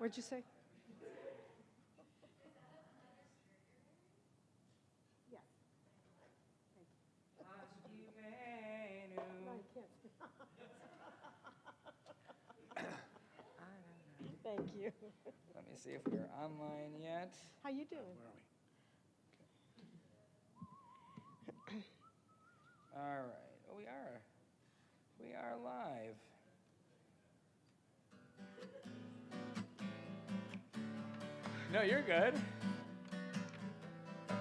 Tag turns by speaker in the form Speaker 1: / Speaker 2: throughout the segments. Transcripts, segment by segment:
Speaker 1: What'd you say? Yes. No, you can't. Thank you.
Speaker 2: Let me see if we're online yet.
Speaker 1: How you doing?
Speaker 2: All right. Oh, we are. We are live. No, you're good. See if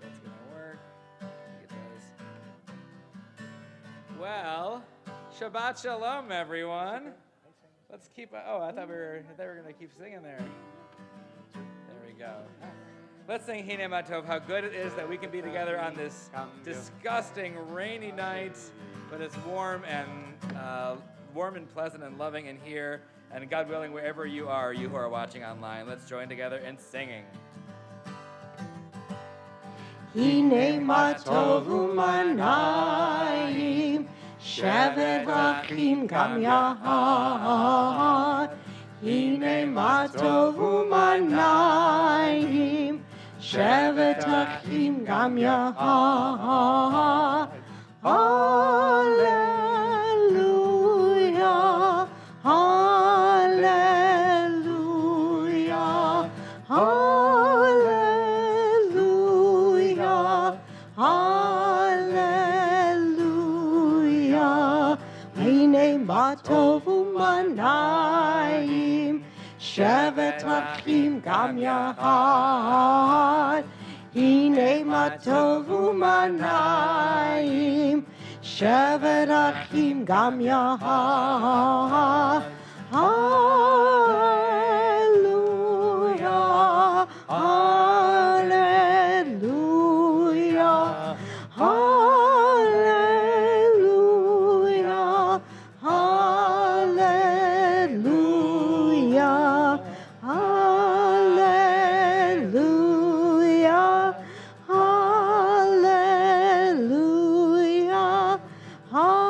Speaker 2: that's going to work. I think it does. Well, Shabbat Shalom, everyone. Let's keep. Oh, I thought we were going to keep singing there. There we go. Let's sing Hine Matov, how good it is that we can be together on this disgusting rainy night, but it's warm and pleasant and loving in here. And God willing, wherever you who are watching online, let's join together in singing.
Speaker 1: Hine Matov u'manayim, shevet achim gam yahad. Hine Matov u'manayim, shevet achim gam yahad. Hallelujah, hallelujah, hallelujah, hallelujah. Hine Matov u'manayim, shevet achim gam yahad. Hine Matov u'manayim, shevet achim gam yahad. Hallelujah, hallelujah, hallelujah, hallelujah, hallelujah, hallelujah, hallelujah.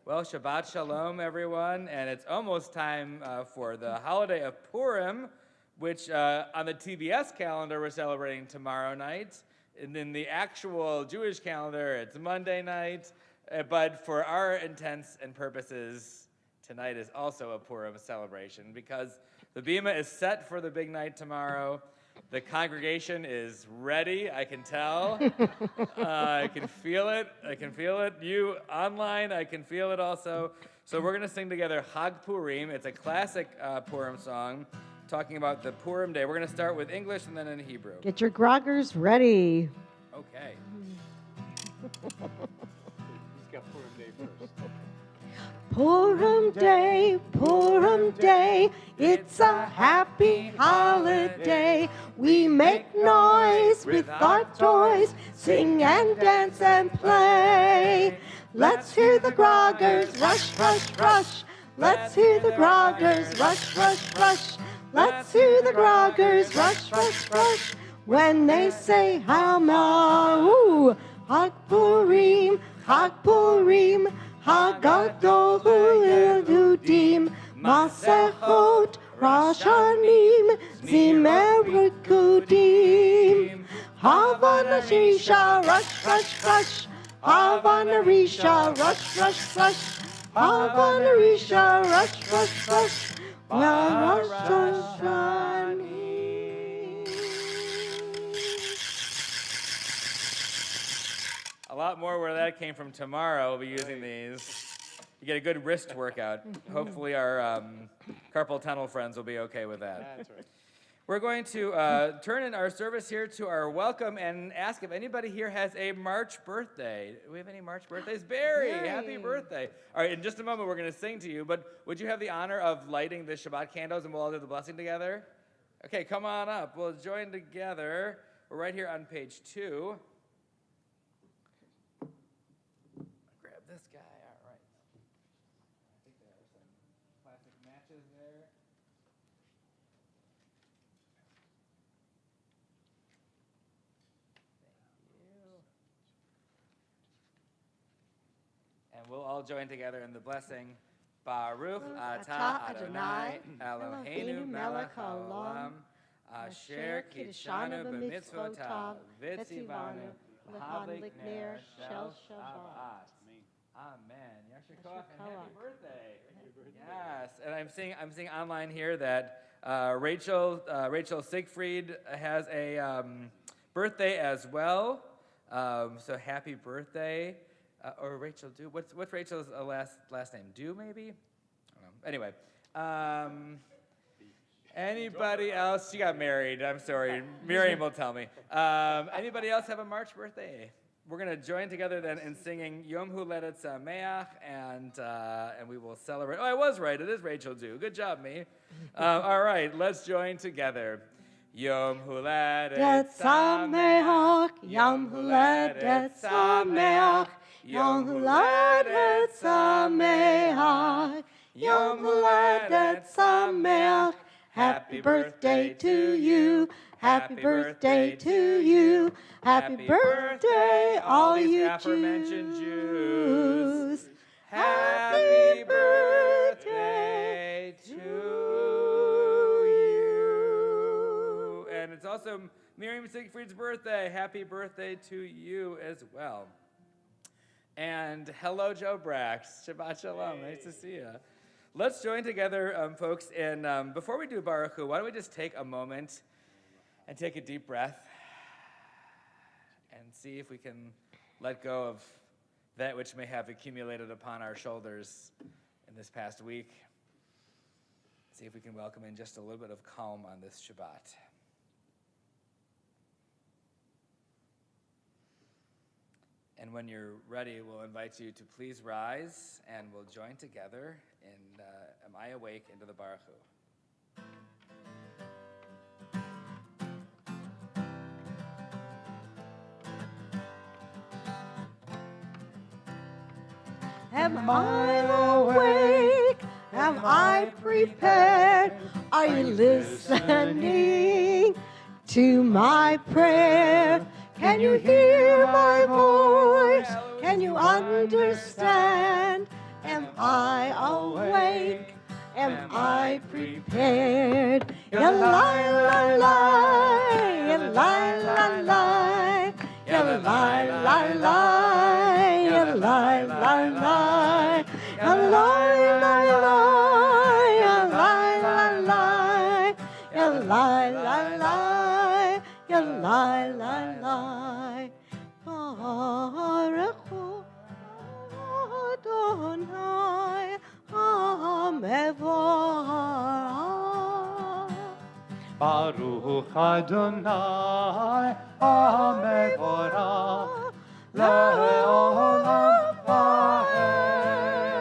Speaker 2: Well, Shabbat Shalom, everyone, and it's almost time for the holiday of Purim, which on the TBS calendar we're celebrating tomorrow night, and in the actual Jewish calendar it's Monday night, but for our intents and purposes, tonight is also a Purim celebration because the Bima is set for the big night tomorrow. The congregation is ready, I can tell. I can feel it. I can feel it. You online, I can feel it also. So we're going to sing together Hag Purim. It's a classic Purim song talking about the Purim day. We're going to start with English and then in Hebrew.
Speaker 1: Get your groggers ready.
Speaker 2: Okay.
Speaker 3: He's got Purim Day first.
Speaker 1: Purim Day, it's a happy holiday. We make noise with our toys, sing and dance and play. Let's hear the groggers rush, rush, rush. Let's hear the groggers rush, rush, rush. Let's hear the groggers rush, rush, rush. When they say Hamahu, Hag Purim, Hag Purim, Hagadol Yehudim, Masechot Rashanim, Zimer Rikudim. Havana Risha, rush, rush, rush. Havana Risha, rush, rush, rush. Havana Risha, rush, rush, rush. Rosh Hashanah.
Speaker 2: A lot more where that came from tomorrow. We'll be using these. You get a good wrist workout. Hopefully our carpal tunnel friends will be okay with that.
Speaker 3: That's right.
Speaker 2: We're going to turn in our service here to our welcome and ask if anybody here has a March birthday. Do we have any March birthdays? Barry, happy birthday. All right, in just a moment we're going to sing to you, but would you have the honor of lighting the Shabbat candles and we'll all do the blessing together? Okay, come on up. We'll join together. We're right here on page 2. Grab this guy. All right. I think there are some plastic matches there. all join together in the blessing. Baruch atah Adonai Eloheinu melech haolam asher kidshanu b'mitzvotav v'tzivanu l'hadlik ner shel Shabbat. Amen. Yasher koach and happy birthday. Yes, and I'm seeing online here that Rachel Siegfried has a birthday as well. So happy birthday. Or Rachel Do. What's Rachel's last name? Do maybe? I don't know. Anyway. Anybody else? She got married. I'm sorry. Miriam will tell me. Anybody else have a March birthday? We're going to join together then in singing Yom Huledet Sameach, and we will celebrate. Oh, I was right. It is Rachel Do. Good job, me. All right, let's join together. Yom Huledet Sameach,
Speaker 1: Yom Huledet Sameach, Yom Huledet Sameach, Yom Huledet Sameach. Happy birthday to you, happy birthday to you, happy birthday, all you
Speaker 2: aforementioned
Speaker 1: Jews.
Speaker 2: Jews. Happy birthday to you. And it's also Miriam Siegfried's birthday. Happy birthday to you as well. And hello, Joe Brax. Shabbat Shalom. Nice to see you. Let's join together, folks, and before we do Baruch Hu, why don't we just take a moment and take a deep breath and see if we can let go of that which may have accumulated upon our shoulders in this past week. See if we can welcome in just a little bit of calm on this Shabbat. And when you're ready, we'll invite you to please rise, and we'll join together in Am I Awake into the Baruch Hu.
Speaker 1: Am I awake? Am I prepared? Are you listening to my prayer? Can you hear my voice? Can you understand? Am I awake? Am I prepared? Ya la la la, ya la la la, ya la la la, ya la la la, ya la la la, ya la la la, ya la la la, ya la la la. Baruch Hu Adonai HaMevorach.
Speaker 3: Baruch Adonai HaMevorach Le'olam va'ed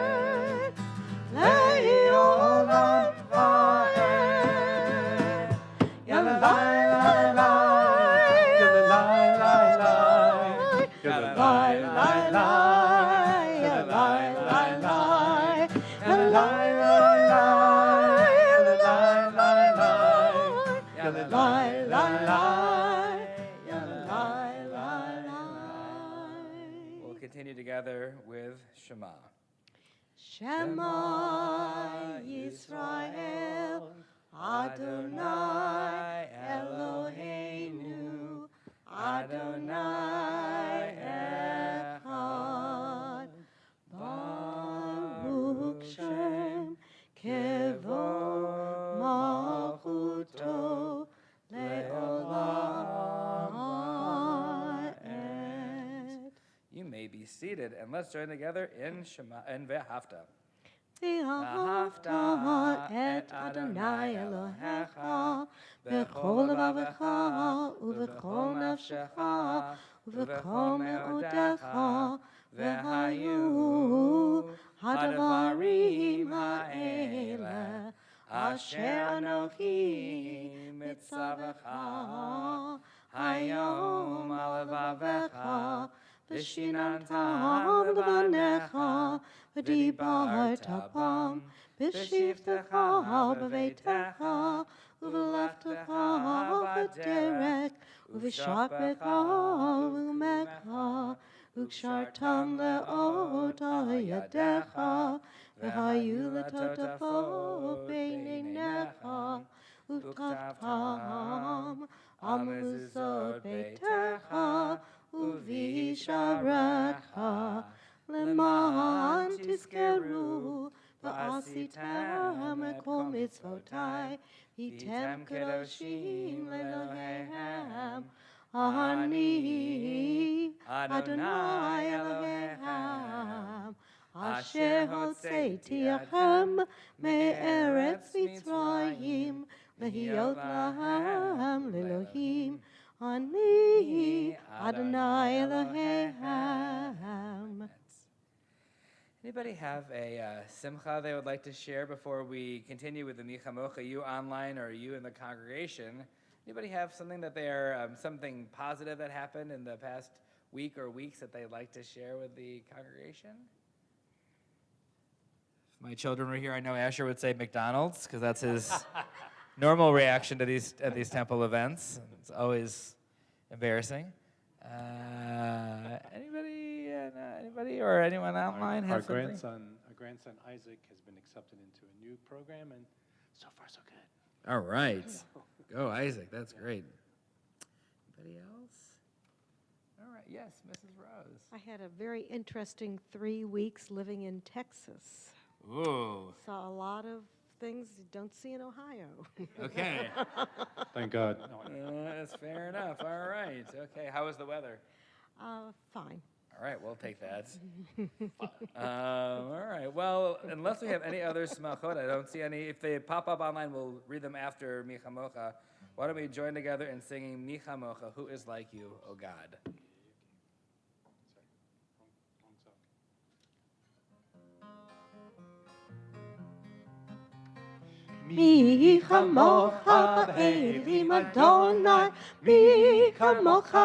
Speaker 3: Le'olam va'ed Ya la la la Ya la la la Ya la la la Ya la la la Ya la la la
Speaker 2: We'll continue together with Shema.
Speaker 1: Shema Yisrael, Adonai Eloheinu, Adonai Echad. Baruch Shem Kevod Malchuto Le'olam Va'ed.
Speaker 2: You may be seated, and let's join together in Shema and Ve'ahavta.
Speaker 1: Ve'ahavta et Adonai Elohecha b'chol levavecha u'v'chol nafshecha u'v'chol me'odecha v'hayu hadavarim ha'ele asher anochi mitzavecha hayom al levavecha v'shinantam levanecha v'dibarta bam b'shivtecha b'veitecha u'v'leftecha b'derek u'v'shakbecha u'mecha וקשרתם לאותה ידיך, והיו לטוטפות בין עיניך, וכתבתם על מזוזות ביתך ובשעריך, למען תזכרו ועשיתם את כל מצוותי, הייתם קדושים לאלוהיהם. אני אדוני אלוהיהם, אשר הוצאתיכם מארץ מצרים, להיות להם לאלוהים. אני אדוני אלוהיהם.
Speaker 2: Anybody have a simcha they would like to share before we continue with the Michamocha? You online or you in the congregation? Anybody have something that they're something positive that happened in the past week or weeks that they'd like to share with the congregation? If my children were here, I know Asher would say McDonald's because that's his normal reaction to these temple events. It's always embarrassing. Anybody or anyone online has something?
Speaker 3: Our grandson Isaac has been accepted into a new program, and so far so good.
Speaker 2: All right. Go, Isaac. That's great. Anybody else? All right. Yes, Mrs. Rose.
Speaker 1: I had a very interesting 3 weeks living in Texas.
Speaker 2: Ooh.
Speaker 1: Saw a lot of things you don't see in Ohio.
Speaker 2: Okay.
Speaker 3: Thank God.
Speaker 2: That's fair enough. All right. Okay. How was the weather?
Speaker 1: Fine.
Speaker 2: All right. We'll take that. All right. Well, unless we have any other smachot, I don't see any. If they pop up online, we'll read them after Michamocha. Why don't we join together in singing Michamocha, Who is like you, O God?
Speaker 1: מי כמוך באלים אדוני, מי כמוך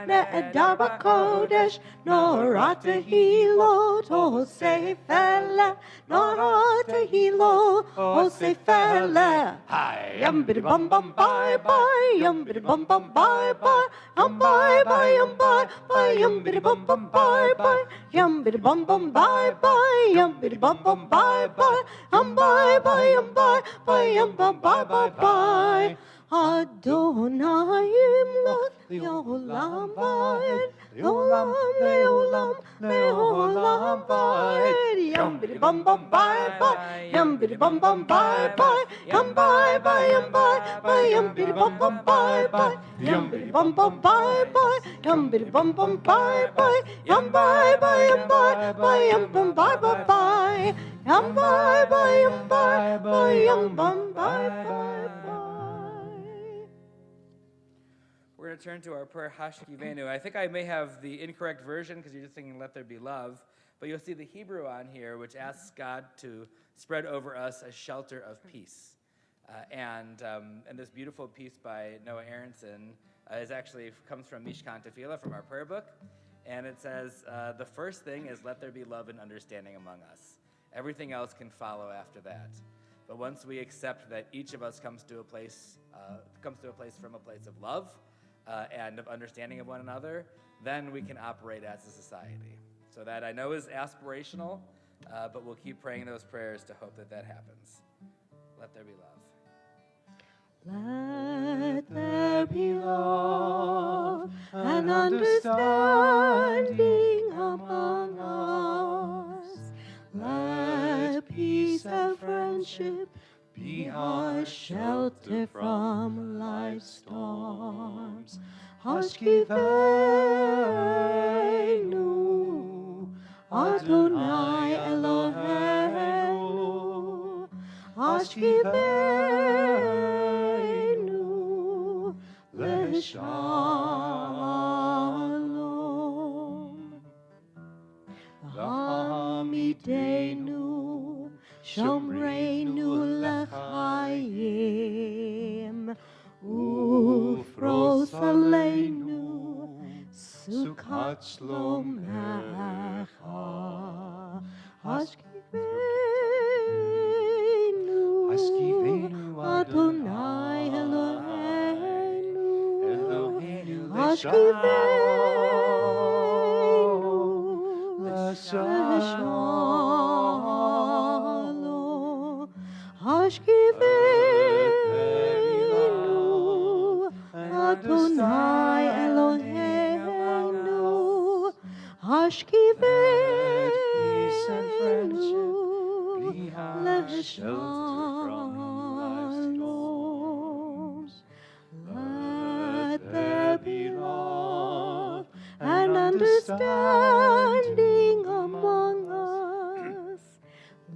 Speaker 1: נעדר בקודש, נורא תהילות עושה פלא, נורא תהילות עושה פלא. יום בידי בום בום ביי ביי, יום בידי בום בום ביי ביי, יום ביי ביי יום ביי ביי, יום בידי בום בום ביי ביי, יום בידי בום בום ביי ביי, יום בידי בום בום ביי ביי, יום ביי ביי יום ביי. Bye, bye, bye, bye, bye. Adonai imlot leolam vaed, leolam, leolam, leolam vaed. Yum bidi bum bum bye bye, yum bidi bum bum bye bye, yum bye bye, yum bye bye, yum bidi bum bum bye bye, yum bidi bum bum bye bye, yum bidi bum bum bye bye, yum bye bye, yum bye bye, yum bum bye bye bye. Yum bye bye, yum bye bye, yum bum bye bye bye.
Speaker 2: We're going to turn to our prayer Hashkivenu. I think I may have the incorrect version because you're just singing Let There Be Love, but you'll see the Hebrew on here, which asks God to spread over us a shelter of peace. And this beautiful piece by Noah Aronson comes from Mishkan Tefillah, from our prayer book, and it says, the first thing is let there be love and understanding among us. Everything else can follow after that. But once we accept that each of us comes to a place from a place of love and of understanding of one another, then we can operate as a society. So that I know is aspirational, but we'll keep praying those prayers to hope that happens. Let there be love.
Speaker 1: Let there be love and understanding among us. Let peace and friendship be our shelter from life's storms. Hashkivenu, Adonai Eloheinu. Hashkivenu, Leshalom. Hamidenu, Shomreinu Lechayim, Ufros Aleinu, Sukkot Shlomecha. Hashkivenu, Adonai Eloheinu. Hashkivenu, Shalom. Hashkivenu Adonai Eloheinu. Hashkivenu Shalom. Let there be love and understanding among us.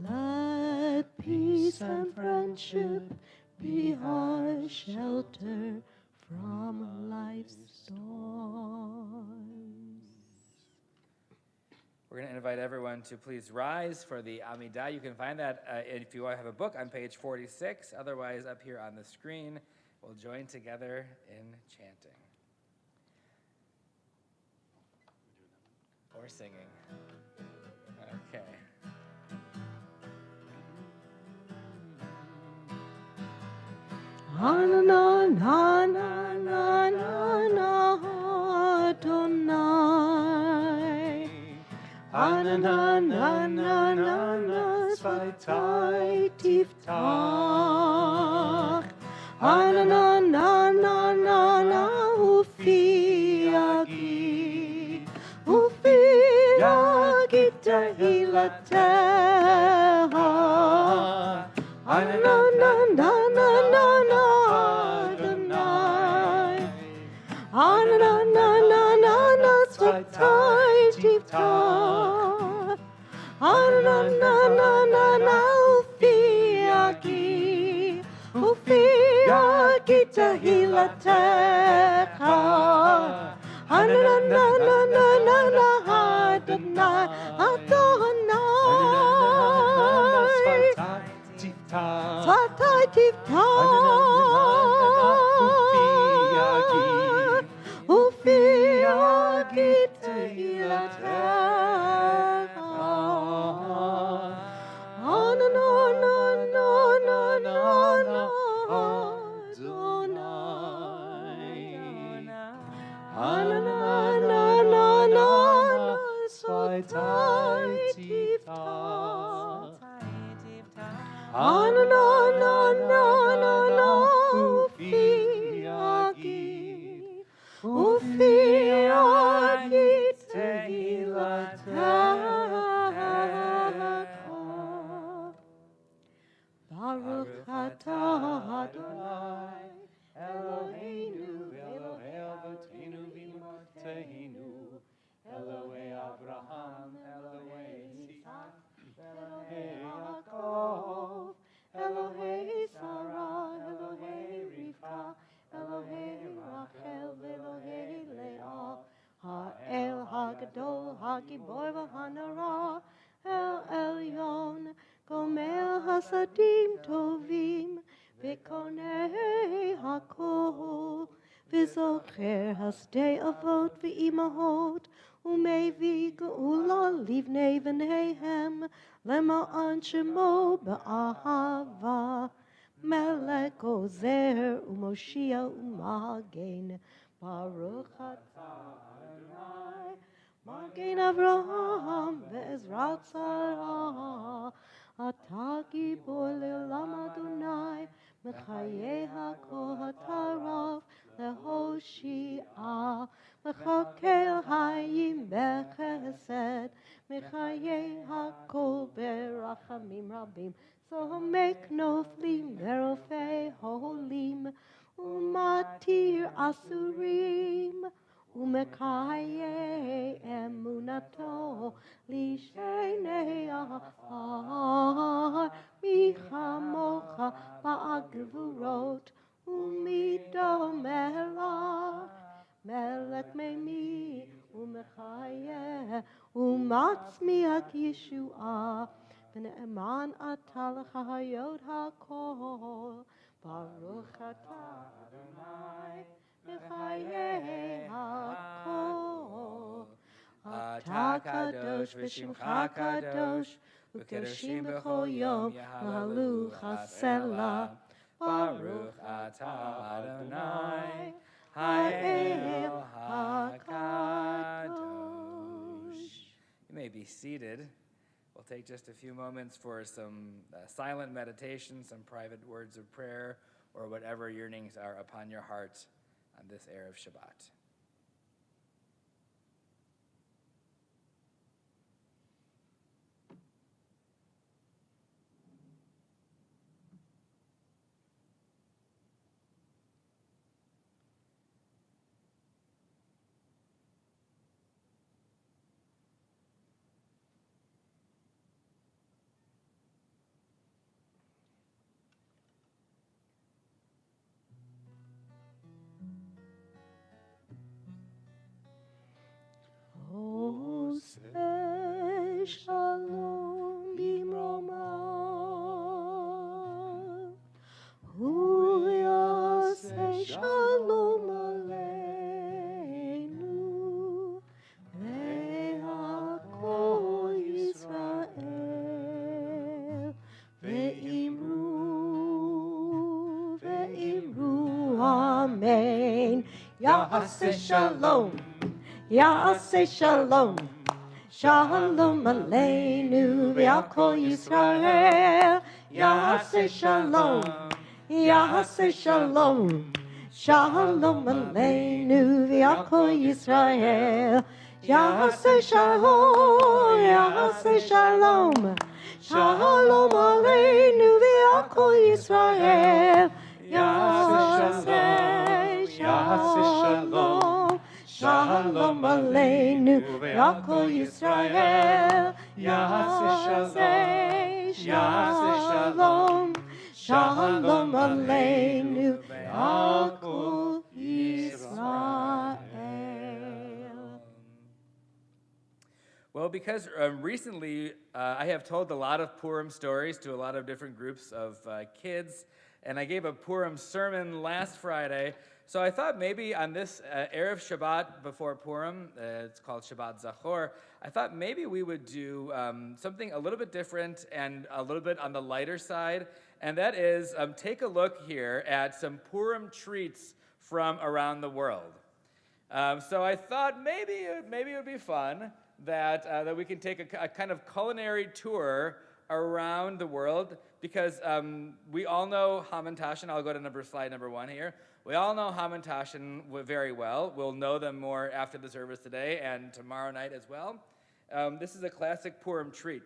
Speaker 1: Let peace and friendship be our shelter from life's storms.
Speaker 2: We're going to invite everyone to please rise for the Amidah. You can find that if you have a book on page 46. Otherwise, up here on the screen, we'll join together in chanting. Or singing. Okay.
Speaker 1: Na na na na na na na Adonai. Na na na na na na Sveitai Tiftach. Na na na na na na Ufi Agi. Ufi Agi Tehilateha. Na na na na na na Adonai. Na na na na na na Sveitai Tiftach. Na na na na na na Ufi Agi. Ufi Agi Tehilatecha. Na na na na na na na Adonai. Adonai. Svartai Tiftach. Ufi Agi Tehilatecha. Na na na na na na Adonai. Na na na na na na Svartai Tiftach. Na na na na na na Ufi Agi. Ufi Agi Tehilatecha. Baruch atah Adonai Eloheinu Elohei Avotenu v'Imotzeinu Elohei Abraham Elohei Yitzhak Elohei Yaakov Elohei Sarah Elohei Rivka Elohei Rachel Elohei Leah Ha'el HaGadol HaGibor v'Hanara El Elyon Gomer Hasadim Tovim V'Konei HaKol V'Zocher Hasdei Avot V'Imahot Umevi Geula Livnei V'Neihem Lema'an Shemo B'Ahava Melech Ozer Umoshia Umagen Baruch atah Adonai Magen Avraham Ve'ezrat Sarah Atah Gibor Le'olam Adonai Mechayeh HaKol HaTarav Lehoshia Mechakel Hayim Bechesed Mechayeh HaKol Berachamim Rabim Zomek Noflim Verofei Holim Umatir Asurim Umekayeh Emunato Lishenei Ahar Michamocha Ba'agvurot Umido Melach Melech Memi Umechayeh Umatzmiach Yeshua V'ne'eman atah l'chayot hakol Baruch atah Adonai Mechayeh hakol Atah kadosh v'shimcha kadosh U'kedoshim b'chol yom Mahalu chasela Baruch atah Adonai Ha'el HaKadosh.
Speaker 2: You may be be seated. We'll take just a few moments for some silent meditation, some private words of prayer, or whatever yearnings are upon your heart on this Erev Shabbat.
Speaker 1: Oh, say shalom bimroma. Hu yaseh shalom aleinu. Ve'akol Yisrael. Ve'imru, amen. Yaseh shalom. Yaseh shalom, shalom aleinu ve'akol Yisrael. Yaseh shalom, Yaseh shalom, shalom aleinu ve'akol Yisrael. Yaseh shalom, Yaseh shalom, shalom aleinu ve'akol Yisrael. Yaseh shalom. Shalom aleinu ve'akol Yisrael. Yaseh shalom. Shalom aleinu ve'akol Yisrael.
Speaker 2: Well, because recently I have told a lot of Purim stories to a lot of different groups of kids, and I gave a Purim sermon last Friday. So I thought maybe on this Erev Shabbat before Purim, it's called Shabbat Zachor, I thought maybe we would do something a little bit different and a little bit on the lighter side, and that is take a look here at some Purim treats from around the world. So I thought maybe it would be fun that we can take a kind of culinary tour around the world, because we all know Hamantash. I'll go to slide number 1 here. We all know Hamantaschen very well. We'll know them more after the service today and tomorrow night as well. This is a classic Purim treat.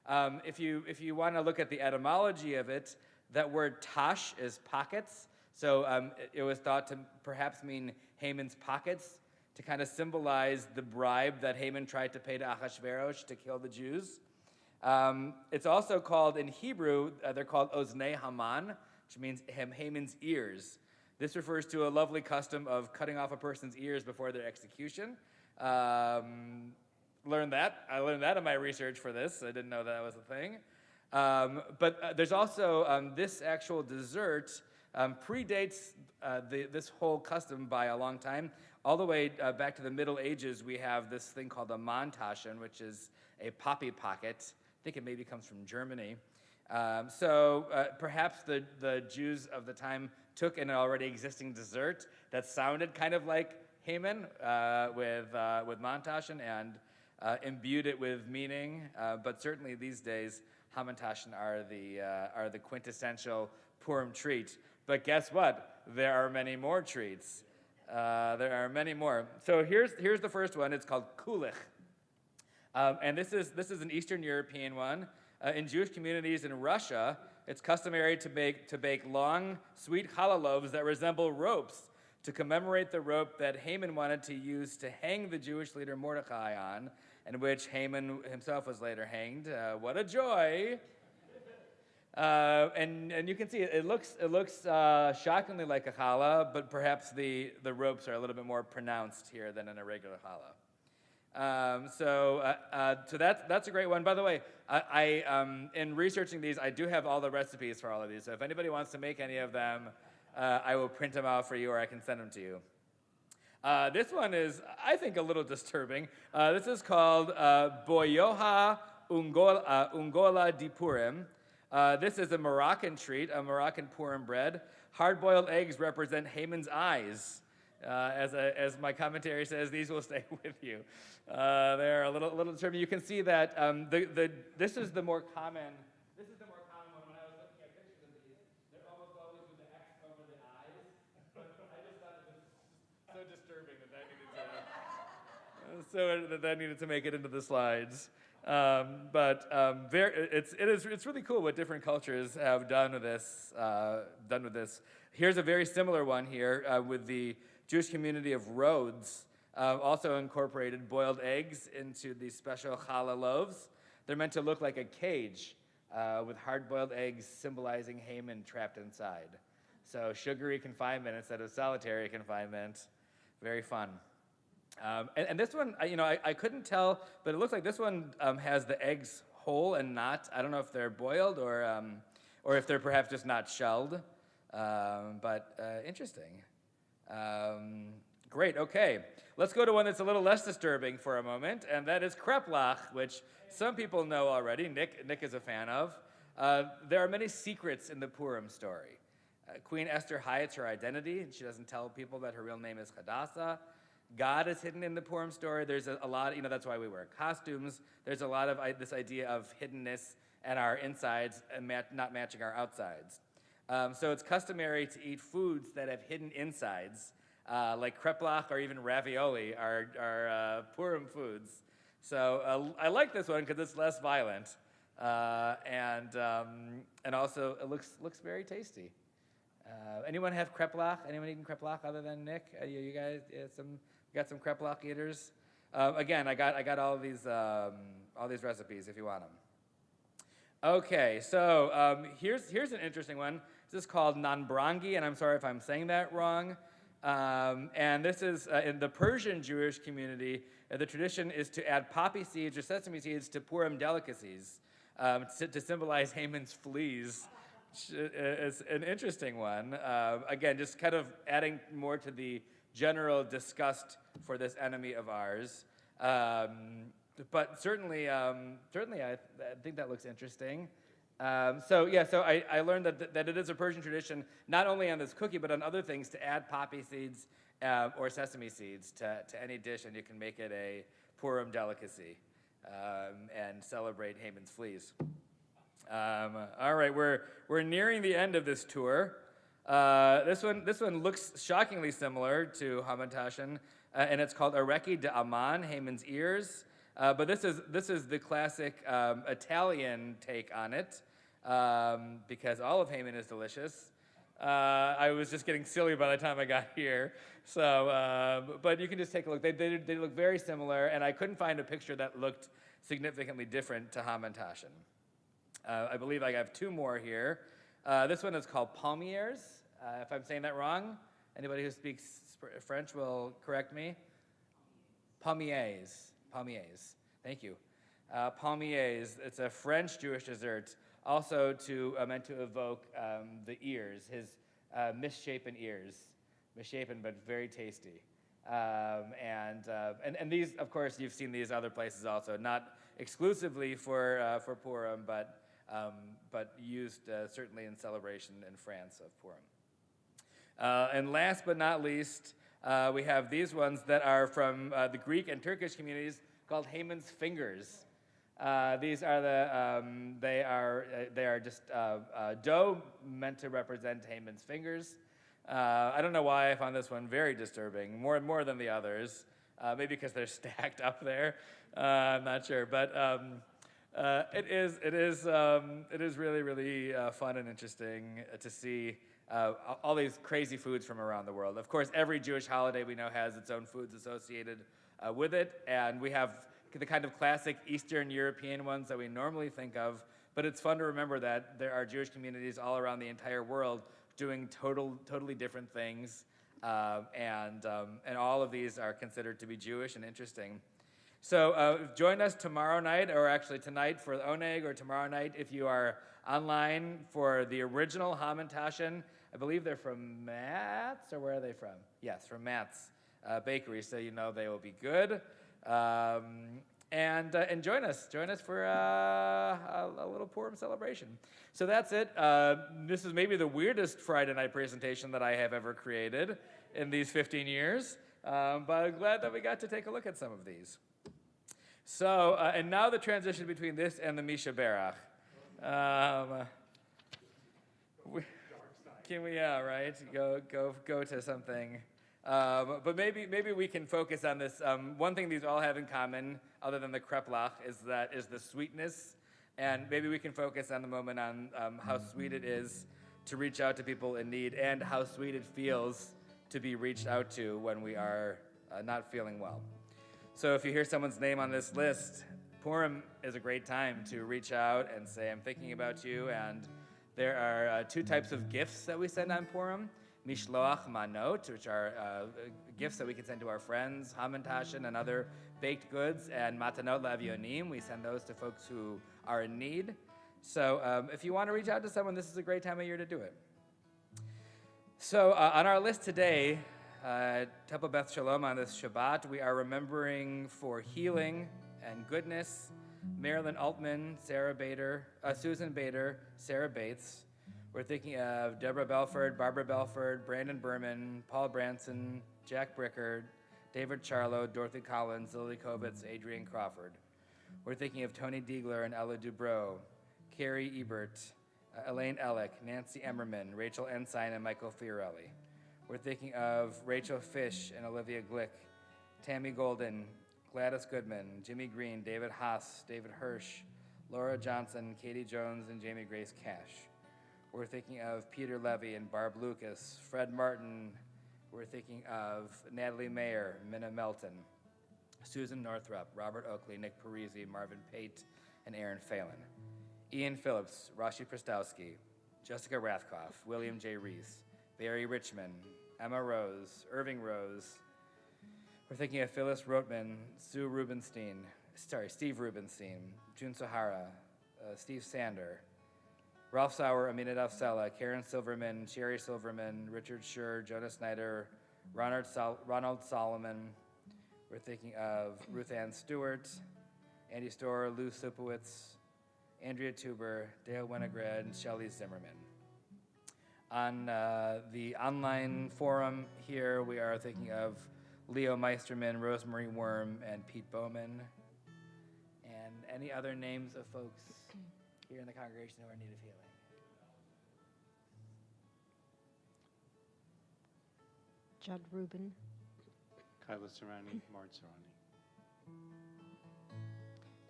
Speaker 2: If you want to look at the etymology of it, that word tash is pockets. So it was thought to perhaps mean Haman's pockets, to kind of symbolize the bribe that Haman tried to pay to Achashverosh to kill the Jews. It's also called, in Hebrew, they're called Oznei Haman, which means Haman's ears. This refers to a lovely custom of cutting off a person's ears before their execution. I learned that in my research for this. I didn't know that was a thing. But there's also this actual dessert predates this whole custom by a long time. All the way back to the Middle Ages, we have this thing called a Mantaschen, which is a poppy pocket. I think it maybe comes from Germany. So perhaps the Jews of the time took an already existing dessert that sounded kind of like Haman with Mantaschen and imbued it with meaning. But certainly these days, Hamantaschen are the quintessential Purim treat. But guess what? There are many more treats. There are many more. So here's the first one. It's called kulich. And this is an Eastern European one. In Jewish communities in Russia, it's customary to bake long, sweet challah loaves that resemble ropes to commemorate the rope that Haman wanted to use to hang the Jewish leader Mordecai on, and which Haman himself was later hanged. What a joy! And you can see it looks shockingly like a challah, but perhaps the ropes are a little bit more pronounced here than in a regular challah. So that's a great one. By the way, I in researching these, I do have all the recipes for all of these. So if anybody wants to make any of them, I will print them out for you, or I can send them to you. This one is, I think, a little disturbing. This is called Boyoha Ungola di Purim. This is a Moroccan treat, a Moroccan Purim bread. Hard-boiled eggs represent Haman's eyes. As my commentary says, these will stay with you. They're a little disturbing. You can see that this is the more common. This is the more common one. When I was looking at pictures of these, they're almost always with the X over the eyes. But I just thought it was so disturbing that needed to make it into the slides. It's really cool what different cultures have done with this. Here's a very similar one here with the Jewish community of Rhodes. Also incorporated boiled eggs into these special challah loaves. They're meant to look like a cage with hard-boiled eggs symbolizing Haman trapped inside. So sugary confinement instead of solitary confinement. Very fun. And this one, I couldn't tell, but it looks like this one has the eggs whole and not. I don't know if they're boiled or if they're perhaps just not shelled. But interesting. Great, okay. Let's go to one that's a little less disturbing for a moment, and that is kreplach, which some people know already. Nick is a fan of. There are many secrets in the Purim story. Queen Esther hides her identity, and she doesn't tell people that her real name is Hadassah. God is hidden in the Purim story. There's a lot, that's why we wear costumes. There's a lot of this idea of hiddenness and our insides and not matching our outsides. So it's customary to eat foods that have hidden insides, like kreplach or even ravioli are Purim foods. So I like this one because it's less violent, and also it looks very tasty. Anyone have kreplach? Anyone eating kreplach other than Nick? You guys, got some kreplach eaters? Again, I got all these recipes if you want them. Okay, so here's an interesting one. This is called nanbrangi, and I'm sorry if I'm saying that wrong. And this is in the Persian Jewish community. The tradition is to add poppy seeds or sesame seeds to Purim delicacies to symbolize Haman's fleas. It's an interesting one. Again, just kind of adding more to the general disgust for this enemy of ours. But certainly, I think that looks interesting. So I learned that it is a Persian tradition, not only on this cookie, but on other things, to add poppy seeds or sesame seeds to any dish, and you can make it a Purim delicacy and celebrate Haman's fleas. All right, we're nearing the end of this tour. This one looks shockingly similar to Hamantashen, and it's called Areki de Aman, Haman's ears. But this is the classic Italian take on it, because all of Haman is delicious. I was just getting silly by the time I got here. So, but you can just take a look. They look very similar, and I couldn't find a picture that looked significantly different to Hamantashen. I believe I have two more here. This one is called palmiers. If I'm saying that wrong, anybody who speaks French will correct me. Palmiers. Thank you. Palmiers. It's a French Jewish dessert, also meant to evoke the ears, his misshapen ears, misshapen but very tasty. And these, of course, you've seen these other places also, not exclusively for Purim, but used certainly in celebration in France of Purim. And last but not least, we have these ones that are from the Greek and Turkish communities called Haman's fingers. These are they are just dough meant to represent Haman's fingers. I don't know why I found this one very disturbing, more than the others. Maybe because they're stacked up there. I'm not sure, but it is really, really fun and interesting to see all these crazy foods from around the world. Of course, every Jewish holiday we know has its own foods associated with it, and we have the kind of classic Eastern European ones that we normally think of, but it's fun to remember that there are Jewish communities all around the entire world doing totally different things, and all of these are considered to be Jewish and interesting. So join us tomorrow night, or actually tonight for the Oneg, or tomorrow night if you are online for the original Hamantashen. I believe they're from Matt's, or where are they from? Yes, from Matt's Bakery, so you know they will be good. And join us for a little Purim celebration. So that's it. This is maybe the weirdest Friday night presentation that I have ever created. in these 15 years, but I'm glad that we got to take a look at some of these. So, and now the transition between this and the Misha Berach. Can we, right? Go to something. But maybe we can focus on this. One thing these all have in common, other than the kreplach, is the sweetness. And maybe we can focus on the moment on how sweet it is to reach out to people in need, and how sweet it feels to be reached out to when we are not feeling well. So if you hear someone's name on this list, Purim is a great time to reach out and say, I'm thinking about you. And there are two types of gifts that we send on Purim. Mishloach manot, which are gifts that we can send to our friends, hamantashen and other baked goods, and matanot la'avyonim. We send those to folks who are in need. So if you want to reach out to someone, this is a great time of year to do it. So on our list today, Temple Beth Shalom on this Shabbat, we are remembering for healing and goodness Marilyn Altman, Susan Bader, Sarah Bates. We're thinking of Deborah Belford, Barbara Belford, Brandon Berman, Paul Branson, Jack Brickard, David Charlo, Dorothy Collins, Lily Kovitz, Adrian Crawford. We're thinking of Tony Diegler and Ella Dubrow, Carrie Ebert, Elaine Ellick, Nancy Emmerman, Rachel Ensign, and Michael Fiorelli. We're thinking of Rachel Fish and Olivia Glick, Tammy Golden, Gladys Goodman, Jimmy Green, David Haas, David Hirsch, Laura Johnson, Katie Jones, and Jamie Grace Cash. We're thinking of Peter Levy and Barb Lucas, Fred Martin. We're thinking of Natalie Mayer, Minna Melton, Susan Northrup, Robert Oakley, Nick Parisi, Marvin Pate, and Aaron Phelan. Ian Phillips, Rashi Pristowski, Jessica Rathkoff, William J. Reese, Barry Richmond, Emma Rose, Irving Rose. We're thinking of Phyllis Rotman, Steve Rubenstein, June Sahara, Steve Sander, Ralph Sauer, Aminadav Sella, Karen Silverman, Sherry Silverman, Richard Schur, Jonah Snyder, Ronald Solomon. We're thinking of Ruth Ann Stewart, Andy Storr, Lou Supowitz, Andrea Tuber, Dale Winograd, and Shelley Zimmerman. On the online forum here, we are thinking of Leo Meisterman, Rosemary Worm, and Pete Bowman. And any other names of folks here in the congregation who are in need of healing?
Speaker 1: Judd Rubin.
Speaker 3: Kyla Serrani, Mart Serrani.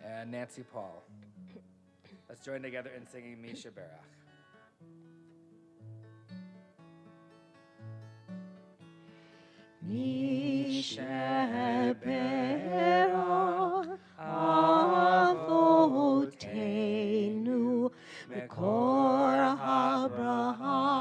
Speaker 2: And Nancy Paul. Let's join together in singing Misha Berach.
Speaker 1: Misha Berach Avotenu Mekor Abraham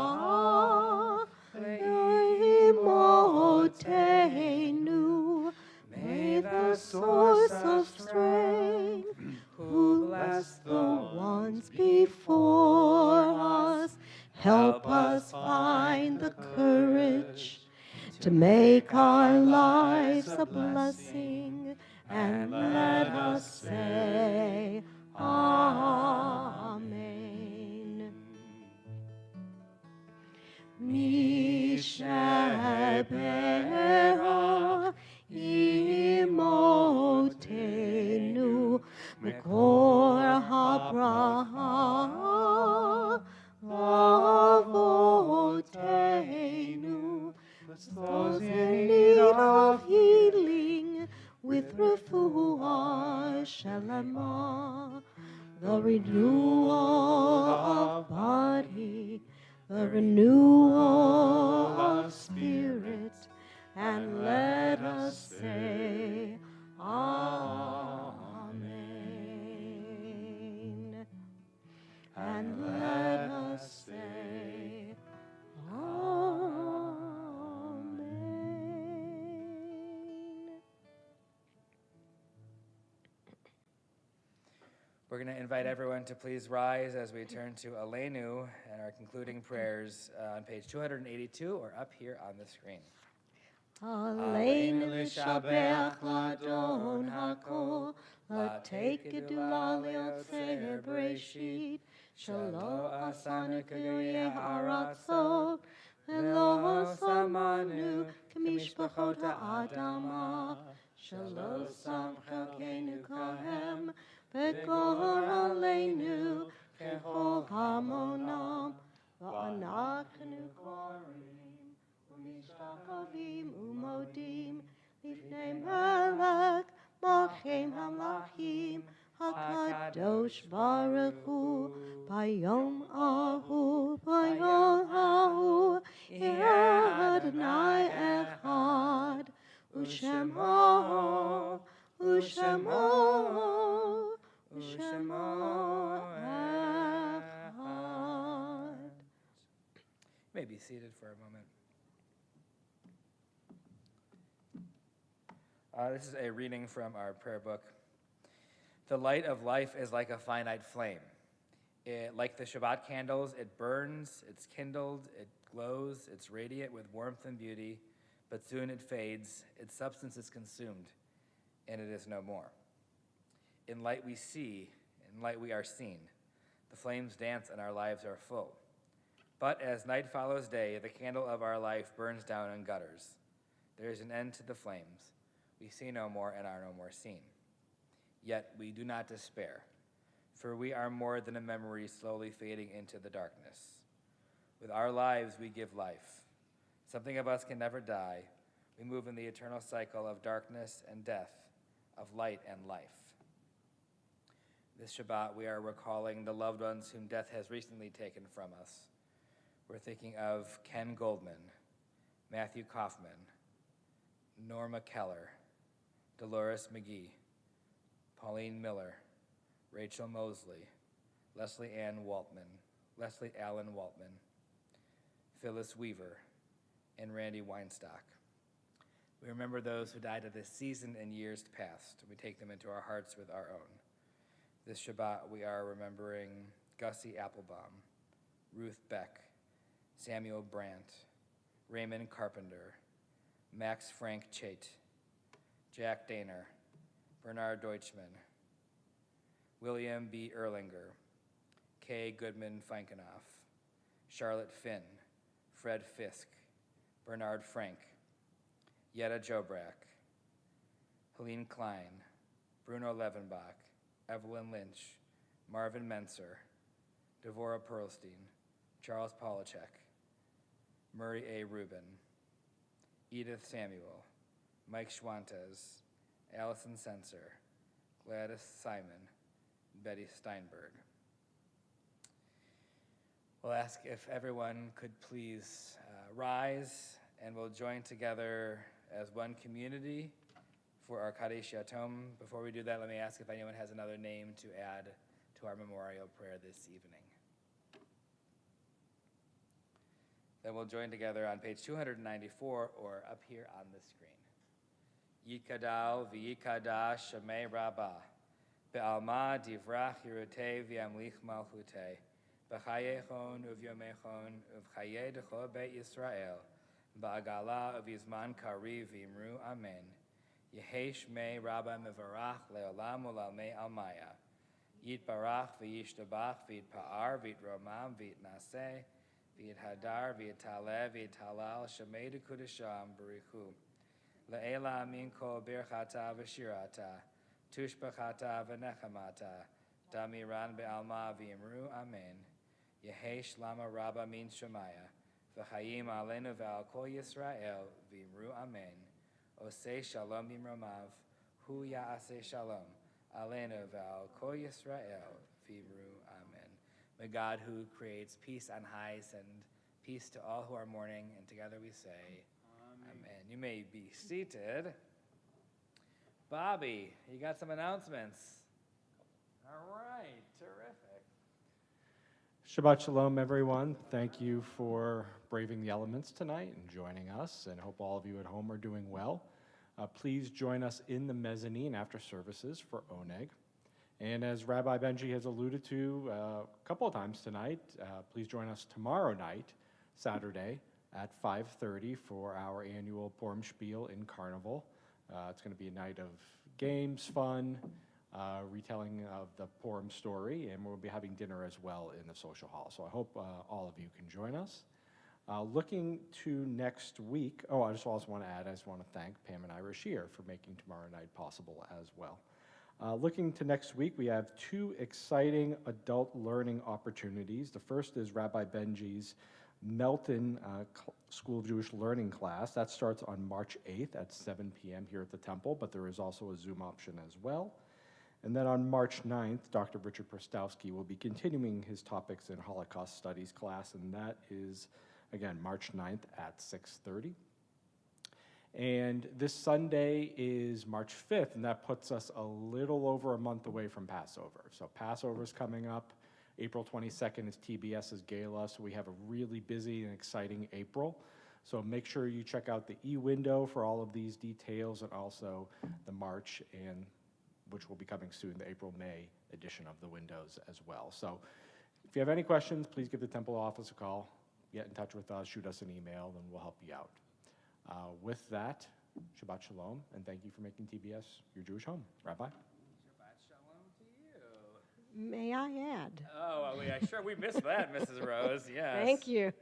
Speaker 1: Imotenu. May the source of strength, who blessed the ones before us, help us find the courage to make our lives a blessing, and let us say Amen. Misha Berach Imotenu Mekor Abraham Avotenu. Those in need of healing with refuah shalama, the renewal of body, the renewal of spirit, and let us say Amen. And let us say
Speaker 2: We're going to invite everyone to please rise as we turn to Aleinu and our concluding prayers on page 282 or up here on the screen.
Speaker 1: Aleinu l'shabeach l'adon hakol, l'tekedu l'yotzei b'reshit, shelo asanu k'goyei haratzot, ולא שמענו כמשפחות האדמה, שלא שם חלקנו כהם, וגורלנו ככל המונם, ואנחנו קוראים ומשתחווים ומודים לפני מלך מלכי המלכים, הקדוש ברוך הוא, ביום ההוא, יהיה אדוני אחד, ושמו אחד.
Speaker 2: You may be seated for a moment. This is a reading from our prayer book. The light of life is like a finite flame. Like the Shabbat candles, it burns, it's kindled, it glows, it's radiant with warmth and beauty, but soon it fades, its substance is consumed, and it is no more. In light we see, in light we are seen. The flames dance and our lives are full. But as night follows day, the candle of our life burns down and gutters. There is an end to the flames. We see no more and are no more seen. Yet we do not despair, for we are more than a memory slowly fading into the darkness. With our lives we give life. Something of us can never die. We move in the eternal cycle of darkness and death, of light and life. This Shabbat we are recalling the loved ones whom death has recently taken from us. We're thinking of Ken Goldman, Matthew Kaufman, Norma Keller, Dolores McGee, Pauline Miller, Rachel Mosley, Leslie Allen Waltman, Phyllis Weaver, and Randy Weinstock. We remember those who died of this season and years past. We take them into our hearts with our own. This Shabbat we are remembering Gussie Applebaum, Ruth Beck, Samuel Brandt, Raymond Carpenter, Max Frank Chait, Jack Daner, Bernard Deutschman, William B. Erlinger, Kay Goodman Feinkenoff, Charlotte Finn, Fred Fisk, Bernard Frank, Yetta Jobrack, Helene Klein, Bruno Levenbach, Evelyn Lynch, Marvin Menser, Devorah Pearlstein, Charles Polachek, Murray A. Rubin, Edith Samuel, Mike Schwantes, Allison Sensor, Gladys Simon, Betty Steinberg. We'll ask if everyone could please rise, and we'll join together as one community for our Kaddish Yatom. Before we do that, let me ask if anyone has another name to add to our memorial prayer this evening. Then we'll join together on page 294 or up here on the screen. Yikadal v'yikadash shemei rabbah, be'alma divrach yirutei v'yamlich malchutei, b'chayechon uv'yomechon uv'chayei d'chol beit Yisrael, ba'agala uv'yizman kari v'imru amen. Yehei shmei rabbah mevarach le'olam u'lalmei almaya. Yitbarach v'yishtabach v'yitpa'ar v'yitromam v'yitnaseh, v'yithadar v'yitaleh v'yitalal shemei d'kudasham b'richu. Le'ela min kol birchata v'shirata, tushbachata v'nechamata, damiran be'alma v'yimru amen. Yehei shlama rabba min shemaya, v'chayim alenu v'al kol Yisrael v'yimru amen. Osei shalom b'mromav, hu ya'aseh shalom, alenu v'al kol Yisrael v'yimru amen. May God, who creates peace on highs and peace to all who are mourning, and together we say, Amen. You may be seated. Bobby, you got some announcements. All right, terrific.
Speaker 3: Shabbat Shalom, everyone. Thank you for braving the elements tonight and joining us, and hope all of you at home are doing well. Please join us in the mezzanine after services for Oneg. And as Rabbi Benji has alluded to a couple of times tonight, please join us tomorrow night, Saturday, at 5:30 for our annual Purim Spiel in Carnival. It's going to be a night of games, fun, retelling of the Purim story, and we'll be having dinner as well in the social hall. So I hope all of you can join us. Looking to next week, I just also want to add, I just want to thank Pam and Ira Shear for making tomorrow night possible as well. Looking to next week, we have 2 exciting adult learning opportunities. The first is Rabbi Benji's Melton School of Jewish Learning class. That starts on March 8th at 7 p.m. here at the Temple, but there is also a Zoom option as well. And then on March 9th, Dr. Richard Prostowski will be continuing his topics in Holocaust Studies class, and that is, again, March 9th at 6:30. And this Sunday is March 5th, and that puts us a little over a month away from Passover. So Passover's coming up. April 22nd is TBS's gala, so we have a really busy and exciting April. So make sure you check out the e-window for all of these details, and also the March, and which will be coming soon, the April-May edition of the windows as well. So if you have any questions, please give the Temple office a call, get in touch with us, shoot us an email, and we'll help you out. With that, Shabbat Shalom, and thank you for making TBS your Jewish home. Rabbi?
Speaker 2: Shabbat Shalom to you.
Speaker 1: May I add?
Speaker 2: Oh, we missed that, Mrs. Rose, yes.
Speaker 1: Thank you.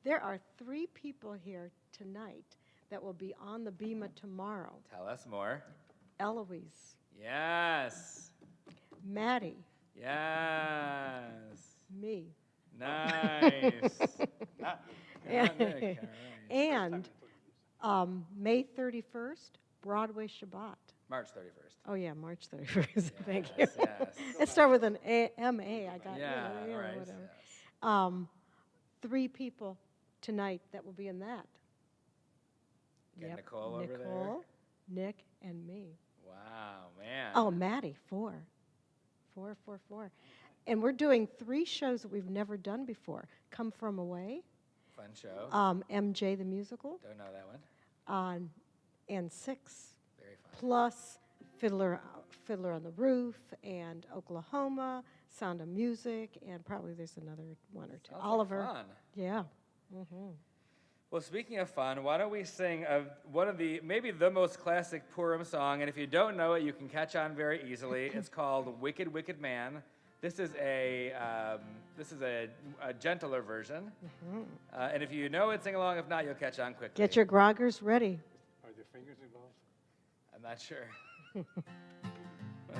Speaker 1: There are 3 people here tonight that will be on the Bema tomorrow.
Speaker 2: Tell us more.
Speaker 1: Eloise,
Speaker 2: Yes.
Speaker 1: Maddie,
Speaker 2: Yes.
Speaker 1: me.
Speaker 2: Nice.
Speaker 1: And,
Speaker 2: Nick, all right.
Speaker 1: and May 31st, Broadway Shabbat.
Speaker 2: March 31st.
Speaker 1: Oh, yeah, March 31st. Thank you.
Speaker 2: Yes, yes.
Speaker 1: Let's start with an M-A. I got,
Speaker 2: Yeah, right.
Speaker 1: whatever.
Speaker 2: Yes.
Speaker 1: 3 people tonight that will be in that.
Speaker 2: Get Nicole over there.
Speaker 1: Nicole, Nick, and me.
Speaker 2: Wow, man.
Speaker 1: Oh, Maddie, 4. 4. And we're doing 3 shows that we've never done before. Come From Away,
Speaker 2: Fun show.
Speaker 1: MJ the Musical,
Speaker 2: Don't know that one.
Speaker 1: and 6.
Speaker 2: Very fun.
Speaker 1: Plus Fiddler on the Roof, and Oklahoma, Sound of Music, and probably there's another 1 or 2.
Speaker 2: Sounds like
Speaker 1: Oliver.
Speaker 2: fun.
Speaker 1: Yeah. Mm-hmm.
Speaker 2: Well, speaking of fun, why don't we sing one of maybe the most classic Purim song, and if you don't know it, you can catch on very easily. It's called "Wicked, Wicked Man." This is a gentler version, and if you know it, sing along. If not, you'll catch on quickly.
Speaker 1: Get your groggers ready.
Speaker 3: Are there fingers involved?
Speaker 2: I'm not sure. I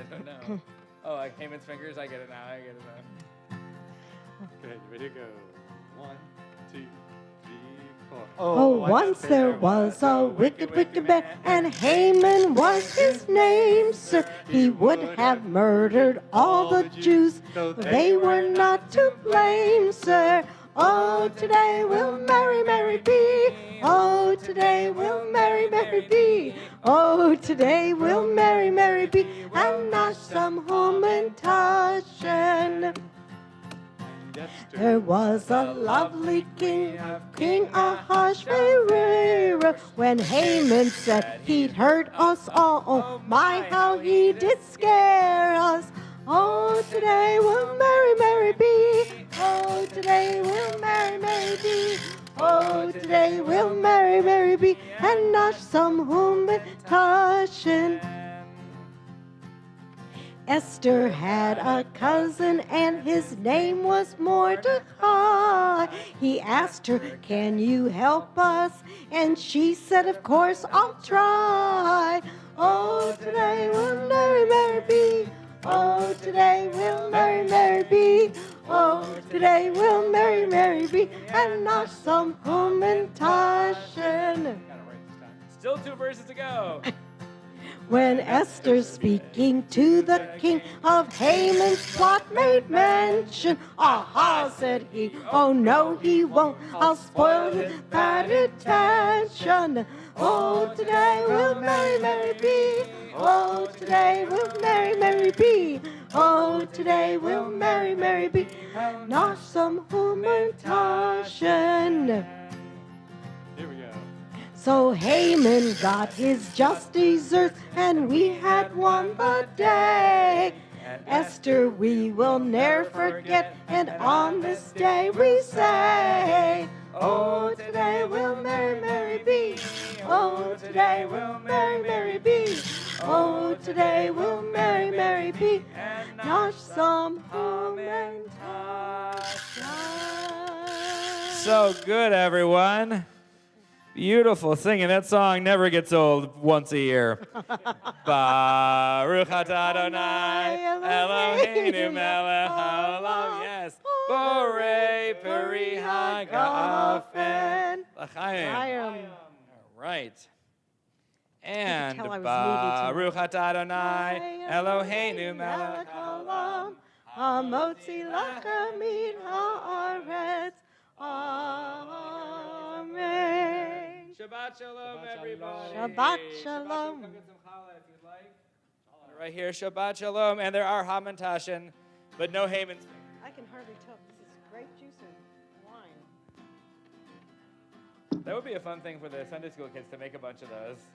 Speaker 2: don't know. Oh, like Haman's fingers. I get it now.
Speaker 3: Okay, ready to go. 1, 2, 3, 4.
Speaker 1: Oh, once there was a wicked, wicked man, and Haman was his name, sir. He would have murdered all the Jews, but they were not to blame, sir. Oh, today we'll marry, Mary be. Oh, today we'll marry, Mary be. Oh, today we'll marry, Mary be, and not some Hamantaschen. There was a lovely king, King Ahasuerus, when Haman said he'd hurt us all. Oh, my, how he did scare us. Oh, today we'll marry, Mary be. Oh, today we'll marry, Mary be. Oh, today we'll marry, Mary be, and not some Hamantaschen. Esther had a cousin, and his name was Mordecai. He asked her, "Can you help us?" And she said, "Of course, I'll try." Oh, today we'll marry, Mary be. Oh, today we'll marry, Mary be. Oh, today we'll marry, Mary be, and not some Hamantaschen.
Speaker 2: Still 2 verses to go.
Speaker 1: When Esther, speaking to the king of Haman's plot, made mention, "Aha," said he, "oh no, he won't. I'll spoil his bad intention. Oh, today we'll marry, Mary be. Oh, today we'll marry, Mary be. Oh, today we'll marry, Mary be, not some Hamantaschen."
Speaker 3: Here we go.
Speaker 1: So Haman got his just deserts, and we had won the day. Esther we will ne'er forget, and on this day we say, "Oh, today we'll marry, Mary be. Oh, today we'll marry, Mary be. Oh, today we'll marry, Mary be, not some Hamantaschen."
Speaker 2: So good, everyone. Beautiful singing. That song never gets old once a year. Baruch atah Adonai Eloheinu melech haolam. Yes. Borei peri hagafen. L'chaim. All right. And
Speaker 1: tell I was needy
Speaker 2: Baruch atah Adonai Eloheinu melech haolam.
Speaker 1: Hamotzi lachem min haaretz. Amen.
Speaker 2: Shabbat shalom, everybody.
Speaker 1: Shabbat shalom.
Speaker 2: Come get some challah if you'd like. Right here, Shabbat shalom. And there are hamantashen, but no Haman's.
Speaker 1: I can hardly tell. This is grape juice and wine.
Speaker 2: That would be a fun thing for the Sunday school kids to make a bunch of those.